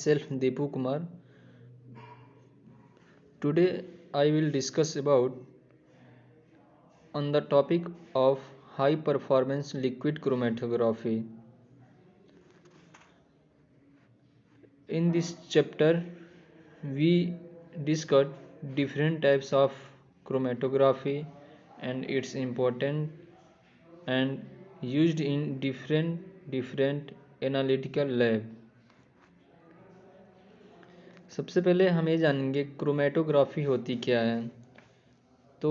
Myself Deepu Kumar. Today I will discuss about on the topic of high performance liquid chromatography. In this chapter we discuss different types of chromatography and its important and used in different analytical lab. सबसे पहले हम ये जानेंगे chromatography होती क्या है। तो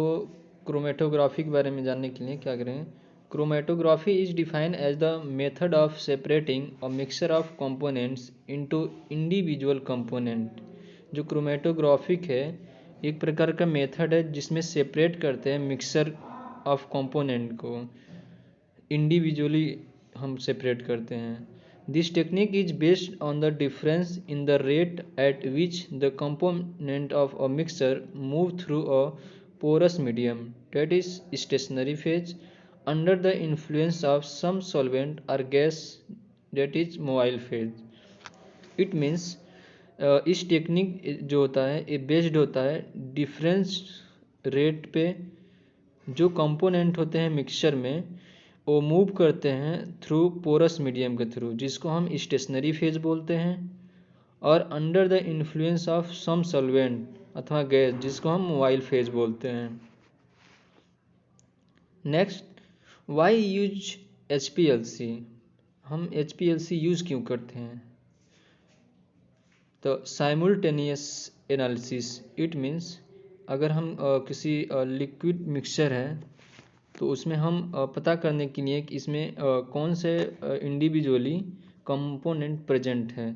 chromatography के बारे में जानने के लिए क्या करें, chromatography is defined as the method of separating a mixture of components into individual component. जो क्रोमेटोग्राफिक है एक प्रकार का मेथड है जिसमें सेपरेट करते हैं मिक्सचर ऑफ कंपोनेंट को, इंडिविजुअली हम सेपरेट करते हैं। This technique is based on the difference in the rate at which the component of a mixture move through a porous medium, that is stationary phase, under the influence of some solvent or gas, that is mobile phase. It means इस technique जो होता है ये based होता है difference rate पे। जो component होते हैं मिक्सचर में वो मूव करते हैं थ्रू पोरस मीडियम के थ्रू, जिसको हम स्टेशनरी फेज बोलते हैं, और under the influence of some solvent अथवा गैस जिसको हम मोबाइल फेज बोलते हैं। Next, why use HPLC। हम HPLC यूज क्यों करते हैं? तो साइमल्टेनियस एनालिसिस, इट मीन्स अगर हम किसी लिक्विड मिक्सचर है तो उसमें हम पता करने के लिए कि इसमें कौन से इंडिविजुअली कंपोनेंट प्रेजेंट है,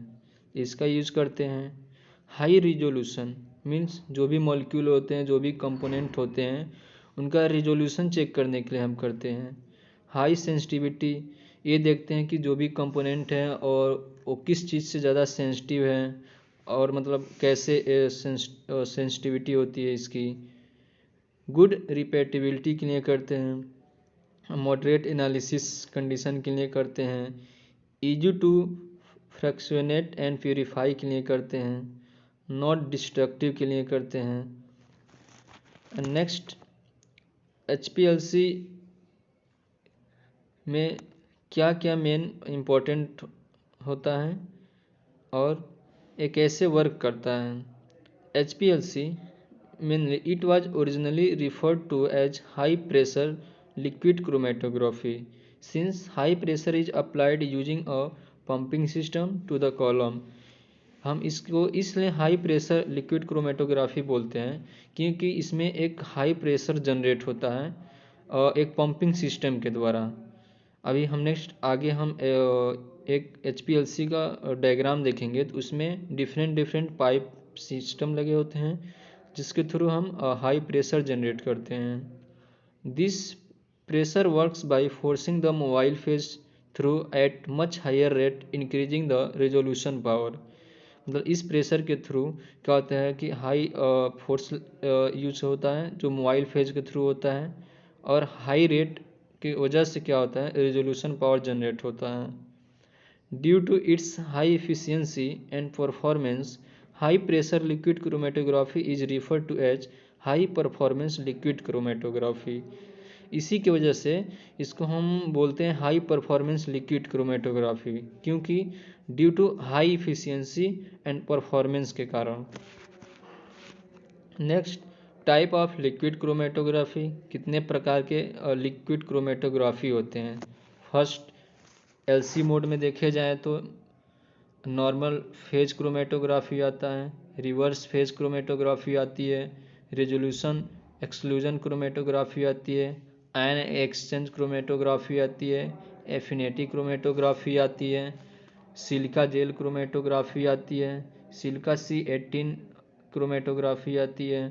इसका यूज करते हैं। हाई रिजोल्यूशन मीन्स जो भी मॉलिक्यूल होते हैं, जो भी कंपोनेंट होते हैं, उनका रिजोल्यूशन चेक करने के लिए हम करते हैं। हाई सेंसिटिविटी, ये देखते हैं कि जो भी कंपोनेंट है और वो किस चीज़ से ज़्यादा सेंसिटिव है और मतलब कैसे सेंसिटिविटी होती है इसकी। गुड रिपीटेबिलिटी के लिए करते हैं। मॉडरेट एनालिसिस कंडीशन के लिए करते हैं। इजी टू फ्रैक्शनेट एंड प्यूरिफाई के लिए करते हैं। नॉट डिस्ट्रक्टिव के लिए करते हैं। नेक्स्ट, HPLC में क्या क्या मेन इम्पोर्टेंट होता है और ये कैसे वर्क करता है। HPLC mainly it was originally referred to as high pressure liquid chromatography, since high pressure is applied using a pumping system to the column. हम इसको इसलिए हाई प्रेशर लिक्विड क्रोमेटोग्राफी बोलते हैं क्योंकि इसमें एक हाई प्रेशर जनरेट होता है एक पंपिंग सिस्टम के द्वारा। अभी हम नेक्स्ट आगे हम एक HPLC का डायग्राम देखेंगे तो उसमें डिफरेंट पाइप सिस्टम लगे होते हैं जिसके थ्रू हम हाई प्रेशर जनरेट करते हैं। This pressure works by forcing the mobile phase through at much higher rate, increasing the resolution power. मतलब इस प्रेशर के थ्रू क्या होता है कि हाई फोर्स यूज होता है जो मोबाइल फेज के थ्रू होता है, और हाई रेट की वजह से क्या होता है रेजोल्यूशन पावर जनरेट होता है। Due to its high efficiency and performance, high pressure liquid chromatography is refer to as high performance liquid chromatography. इसी की वजह से इसको हम बोलते हैं हाई परफॉर्मेंस लिक्विड क्रोमेटोग्राफी, क्योंकि due to high efficiency and performance के कारण। Next, type of liquid chromatography. कितने प्रकार के लिक्विड क्रोमेटोग्राफी होते हैं? फर्स्ट, LC मोड में देखे जाए तो नॉर्मल फेज क्रोमेटोग्राफी आता है, रिवर्स फेज क्रोमेटोग्राफी आती है, रेजोल्यूशन एक्सक्लूजन क्रोमेटोग्राफी आती है, आयन एक्सचेंज क्रोमेटोग्राफी आती है, एफिनिटी क्रोमेटोग्राफी आती है, सिलिका जेल क्रोमेटोग्राफी आती है, सिलिका C18 क्रोमेटोग्राफी आती है,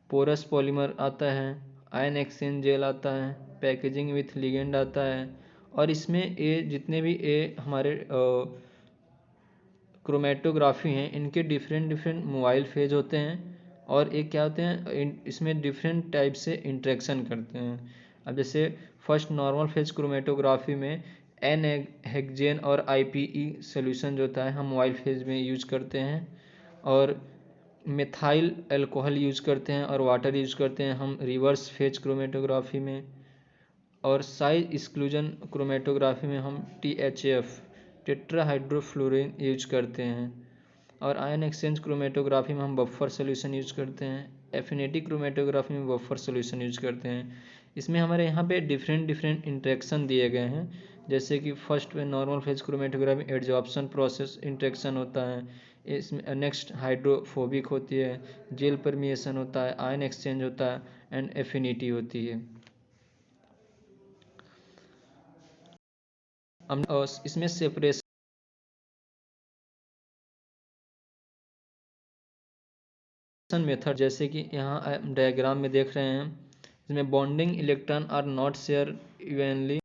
पोरस पॉलीमर आता है, आयन एक्सचेंज जेल आता है, पैकेजिंग विथ लिगेंड आता है। और इसमें ये जितने भी ये हमारे क्रोमेटोग्राफी हैं इनके डिफरेंट मोबाइल फेज होते हैं, और एक क्या होते हैं इसमें डिफरेंट टाइप से इंटरेक्शन करते हैं। अब जैसे फर्स्ट नॉर्मल फेज क्रोमेटोग्राफी में एन हेक्सेन और IPE सोल्यूशन जो होता है हम मोबाइल फेज में यूज करते हैं, और मिथाइल अल्कोहल यूज करते हैं और वाटर यूज करते हैं हम रिवर्स फेज क्रोमेटोग्राफी में, और साइज एक्सक्लूजन क्रोमेटोग्राफी में हम THF टेट्राहाइड्रोफ्लोरिन यूज करते हैं, और आयन एक्सचेंज क्रोमेटोग्राफी में हम बफर सोल्यूशन यूज करते हैं, एफिनिटी क्रोमेटोग्राफी में बफर सोल्यूशन यूज करते हैं। इसमें हमारे यहाँ पे डिफरेंट इंटरेक्शन दिए गए हैं, जैसे कि फर्स्ट में normal phase chromatography adsorption process interaction होता है, इसमें नेक्स्ट हाइड्रोफोबिक होती है, जेल परमिएशन होता है, आयन एक्सचेंज होता है, एंड एफिनिटी होती है। इसमें सेपरेशन मेथड, जैसे कि यहाँ डायग्राम में देख रहे हैं, इसमें bonding electron are not share evenly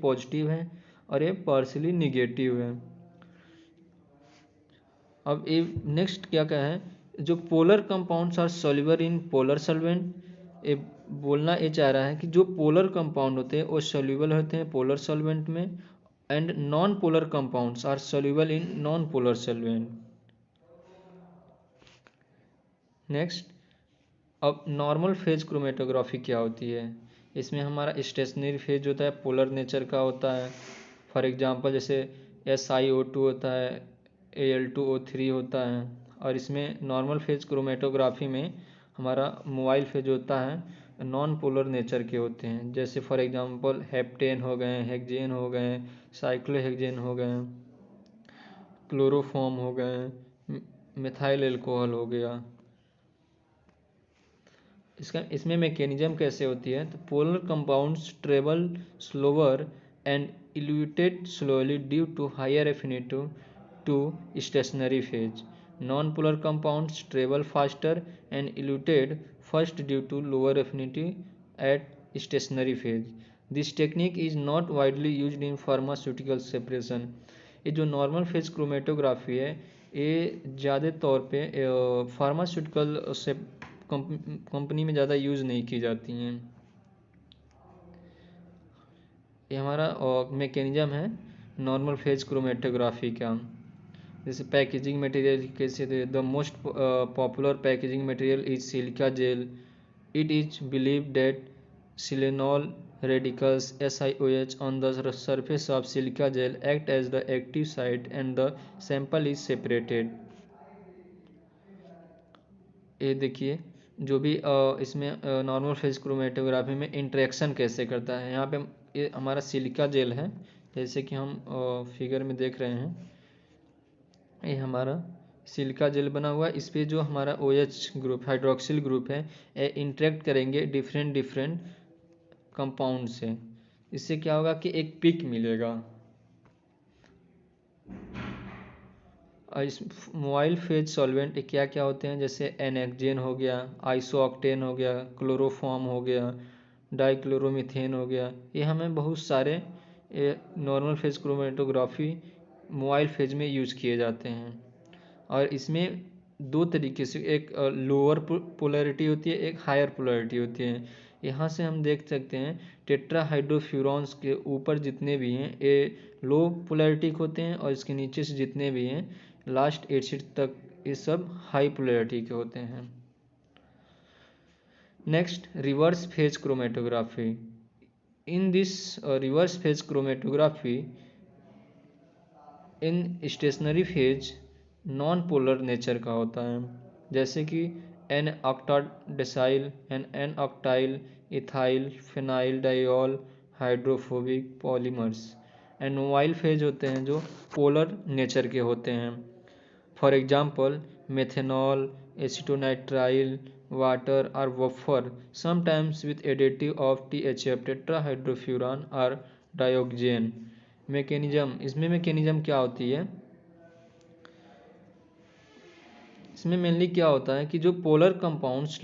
positive है और ये पार्शियली निगेटिव है। अब ये नेक्स्ट क्या है, जो polar compounds are soluble in polar solvent, ये बोलना ये चाह रहा है कि जो पोलर कंपाउंड होते हैं वो सॉल्युबल होते हैं पोलर सॉल्वेंट में, and non polar compounds are soluble in non polar solvent. Next, अब नॉर्मल फेज क्रोमेटोग्राफी क्या होती है, इसमें हमारा स्टेशनरी फेज होता है, पोलर नेचर का होता है। फॉर एग्जांपल जैसे SiO2 होता है, Al2O3 होता है, और इसमें नॉर्मल फेज क्रोमेटोग्राफी में हमारा मोबाइल फेज होता है नॉन पोलर नेचर के होते हैं, जैसे फॉर एग्जांपल हेप्टेन हो गए, हेक्सेन हो गए, साइक्लोहेक्सेन हो गए, क्लोरोफॉर्म हो गए, मिथाइल अल्कोहल हो गया। इसमें मैकेनिज्म कैसे होती है, तो polar compounds travel slower and eluted slowly due to higher affinity to stationary phase. Non polar compounds travel faster and eluted first due to lower affinity at stationary phase. This technique is not widely used in pharmaceutical separation. ये जो normal phase chromatography है ये ज़्यादा तौर पे pharmaceutical से company में ज़्यादा यूज़ नहीं की जाती हैं। ये हमारा मैकेनिज्म है नॉर्मल फेज क्रोमेटोग्राफी का। जैसे पैकेजिंग मटेरियल कैसे थे, the most popular packaging material is silica gel. It is believe that silanol radicals SiOH on the surface of silica gel act as the active site and the sample is separated। ये देखिए जो भी इसमें normal phase chromatography में interaction कैसे करता है, यहाँ पे ये हमारा सिलिका जेल है, जैसे कि हम फिगर में देख रहे हैं, ये हमारा सिलिका जेल बना हुआ है। इस पर जो हमारा OH ग्रुप हाइड्रोक्सिल ग्रुप है ये इंटरेक्ट करेंगे डिफरेंट कंपाउंड से। इससे क्या होगा कि एक पिक मिलेगा। इस मोबाइल फेज सॉल्वेंट क्या क्या होते हैं, जैसे एनेक्जेन हो गया, आइसोऑक्टेन हो गया, क्लोरोफॉर्म हो गया, डाइक्लोरोमीथेन हो गया। ये हमें बहुत सारे normal phase chromatography mobile phase में यूज़ किए जाते हैं। और इसमें दो तरीके से, एक लोअर पोलैरिटी होती है, एक हायर पोलैरिटी होती है। यहाँ से हम देख सकते हैं टेट्राहाइड्रोफ्यूरॉन्स के ऊपर जितने भी हैं ये लो पोलैरिटी होते हैं, और इसके नीचे से जितने भी हैं लास्ट एसिड तक ये सब हाई पोलैरिटी के होते हैं। Next, reverse phase chromatography. In this reverse phase chromatography in stationary phase non polar nature का होता है, जैसे कि N octadecyl N octyl ethyl phenyl diol hydrophobic polymers. And mobile phase होते हैं जो पोलर नेचर के होते हैं। For example methanol, acetonitrile water और buffer sometimes with additive of THF tetrahydrofuran और डायोक्सेन। मैकेनिज्म, इसमें मैकेनिज्म क्या होती है, इसमें मेनली क्या होता है कि जो पोलर कंपाउंड्स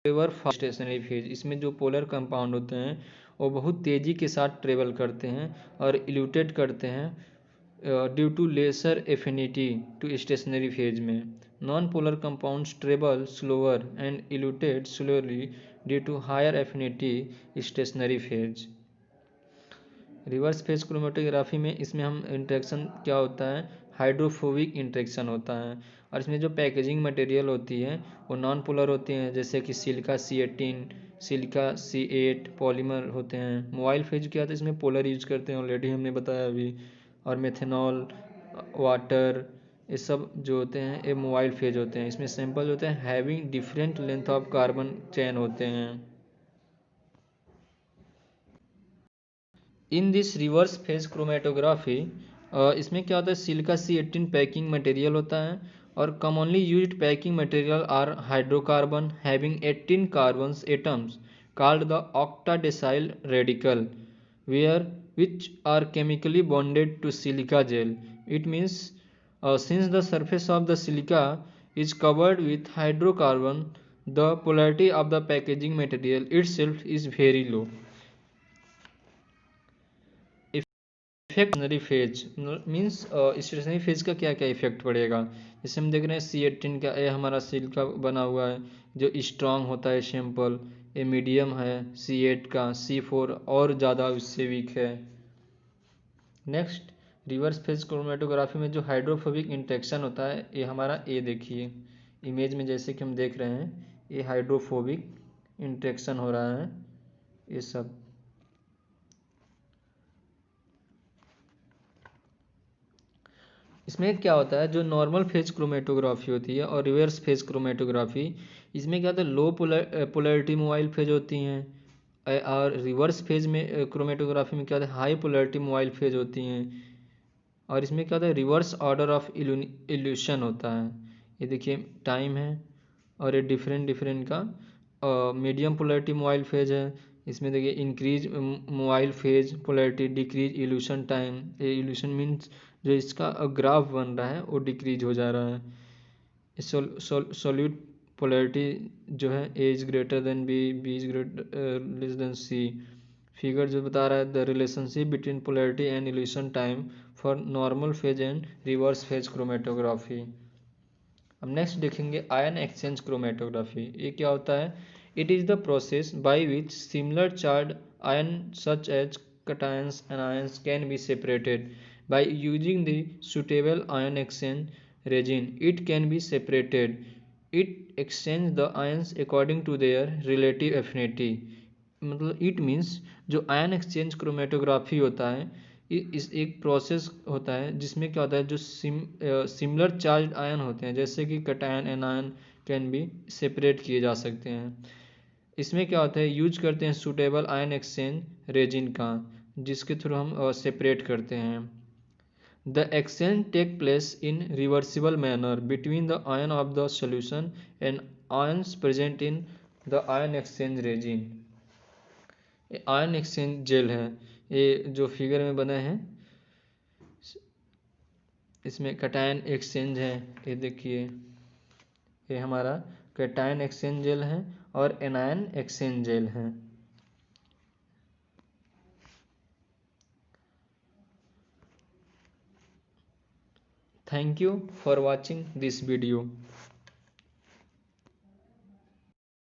स्टेशनरी फेज, इसमें जो पोलर कंपाउंड होते हैं वो बहुत तेज़ी के साथ ट्रेवल करते हैं और इल्यूटेट करते हैं due to lesser affinity to stationary phase में। Non polar compounds travel slower and elute slowerly due to higher affinity stationary phase. Reverse phase chromatography में इसमें हम इंट्रैक्शन क्या होता है, हाइड्रोफोबिक इंट्रैक्शन होता है। और इसमें जो पैकेजिंग मटेरियल होती है वो नॉन पोलर होती हैं, जैसे कि silica C18, silica C8 polymer होते हैं। मोबाइल फेज क्या होता है, इसमें पोलर यूज करते हैं, ऑलरेडी हमने बताया अभी। और मेथेनॉल, वाटर, ये सब जो होते हैं ये मोबाइल फेज होते हैं। इसमें सैंपल होते हैं having different length of carbon chain होते हैं। इन दिस रिवर्स फेज क्रोमेटोग्राफी, इसमें क्या होता है, सिलिका C18 पैकिंग मटेरियल होता है और commonly used packing material are hydrocarbon having 18 carbon atoms called the octadecyl radical where which are chemically bonded to silica gel. It means since the surface of the silica is covered with hydrocarbon, the polarity of the packaging material itself is very low. Stationary phase means stationary phase का क्या क्या effect पड़ेगा। जैसे हम देख रहे हैं C18 का ये हमारा सिलिका बना हुआ है जो स्ट्रांग होता है सैंपल, ये मीडियम है। C8 का C4 और ज़्यादा उससे वीक है। नेक्स्ट, रिवर्स फेज क्रोमेटोग्राफी में जो हाइड्रोफोबिक इंट्रैक्शन होता है ये हमारा ये देखिए इमेज में जैसे कि हम देख रहे हैं ये हाइड्रोफोबिक इंट्रैक्शन हो रहा है ये सब। इसमें क्या होता है, जो नॉर्मल फेज क्रोमेटोग्राफी होती है और रिवर्स फेज क्रोमेटोग्राफी, इसमें क्या होता है लो पोलैरिटी मोबाइल फेज होती हैं और रिवर्स फेज में क्रोमेटोग्राफी में क्या होता है हाई पोलैरिटी मोबाइल फेज होती हैं। और इसमें क्या होता है रिवर्स ऑर्डर ऑफ इल्यूशन होता है। ये देखिए टाइम है और ये डिफरेंट डिफरेंट का मीडियम पोलैरिटी मोबाइल फेज है। इसमें देखिए increase mobile phase polarity, decrease evolution time. ये इल्यूशन मीन्स जो इसका ग्राफ बन रहा है वो डिक्रीज हो जा रहा है। सोल्यूट पोलैरिटी जो है A is greater than B is greater less than C. Figure जो बता रहा है the relationship between polarity and elution time for normal phase and reverse phase chromatography. अब नेक्स्ट देखेंगे आयन एक्सचेंज क्रोमेटोग्राफी। ये क्या होता है, it is the process by which similar charge ion such as cations and ions can be separated. By using the suitable ion exchange reagent, it can be separated. It exchange the ions according to their relative affinity. मतलब it means जो ion exchange chromatography होता है इस एक process होता है जिसमें क्या होता है जो सिमिलर चार्ज आयन होते हैं जैसे कि cation anion can be separate किए जा सकते हैं। इसमें क्या होता है यूज करते हैं सूटेबल आयन एक्सचेंज रेजिन का जिसके थ्रू हम सेपरेट करते हैं। The exchange take place in reversible manner between the ion of the solution and ions present in the ion exchange resin. Ion exchange gel है ये जो फिगर में बने हैं, इसमें कैटायन एक्सचेंज है। ये देखिए ये हमारा कैटायन एक्सचेंज जेल है और एनायन एक्सचेंज जेल है। Thank you for watching this video.